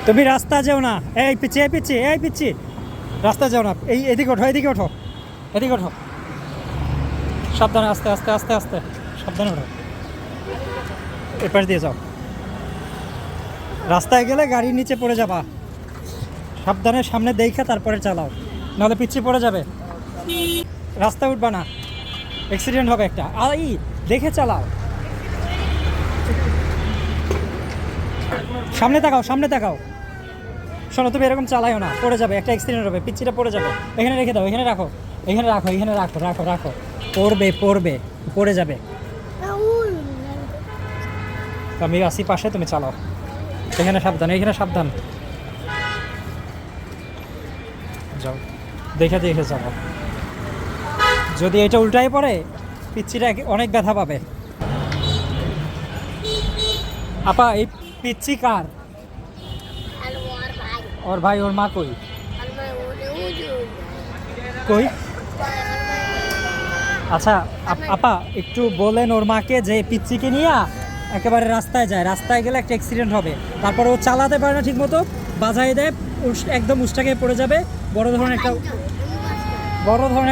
তুমি রাস্তা যাও না, এই পিচ্ছি এই পিচ্ছি এই পিচ্ছি, রাস্তা যাও না, এই এদিকে ওঠো এদিকে ওঠো এদিকে ওঠো, সাবধানে আস্তে আস্তে আস্তে আস্তে সাবধানে ওঠো, এপাশ দিয়ে যাও। রাস্তায় গেলে গাড়ির নিচে পড়ে যাবা, সাবধানে সামনে দেখে তারপরে চালাও, নাহলে পিচ্ছি পড়ে যাবে। রাস্তায় উঠবা না, অ্যাক্সিডেন্ট হবে একটা। আই দেখে চালাও, সামনে তাকাও সামনে তাকাও। শোনো, তুমি এরকম চালাইও না, পড়ে যাবে, একটা অ্যাক্সিডেন্ট হবে, পিচ্ছিটা পড়ে যাবে। এখানে রেখে দাও, এখানে রাখো, এখানে রাখো, এখানে রাখো রাখো রাখো, পড়বে পড়বে, পড়ে যাবে। তো আমি আসি পাশে, তুমি চালাও, এখানে সাবধান, এখানে সাবধান, যাও দেখে দেখে চালাও। যদি এটা উল্টাই পড়ে, পিচ্ছিটা অনেক ব্যথা পাবে। আপা, এই পিচ্ছি কার? ওর ভাই, ওর মা কই? কই? আচ্ছা আপা, একটু বলেন ওর মাকে যে পিচ্ছিকে নিয়ে একেবারে রাস্তায় যায়, রাস্তায় গেলে একটা অ্যাক্সিডেন্ট হবে, তারপর ও চালাতে পারে না ঠিক মতো, বাজাই দেয়, একদম উষ্টাকে পড়ে যাবে, বড় ধরনের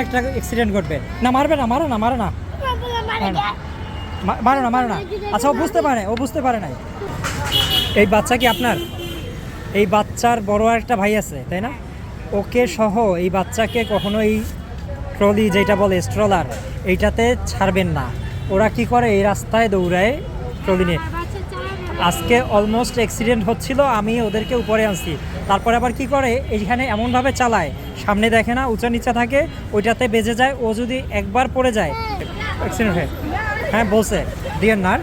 একটা অ্যাক্সিডেন্ট ঘটবে। না মারবে না, মারো না, মারো না, মারো না, মারো না। আচ্ছা, ও বুঝতে পারে নাই। এই বাচ্চা কি আপনার? এই বাচ্চার বড় একটা ভাই আছে তাই না? ওকে সহ এই বাচ্চাকে কখনোই ট্রলি, যেটা বলে স্ট্রলার, এইটাতে ছাড়বেন না। ওরা কি করে, এই রাস্তায় দৌড়ায় ট্রলি নিয়ে। আজকে অলমোস্ট অ্যাক্সিডেন্ট হচ্ছিল, আমি ওদেরকে উপরে আনছি, তারপরে আবার কি করে, এইখানে এমনভাবে চালায়, সামনে দেখে না, উঁচা নিচা থাকে, ওইটাতে বেজে যায়। ও যদি একবার পড়ে যায় অ্যাক্সিডেন্ট হয়। হ্যাঁ বলছে ডিএনআর,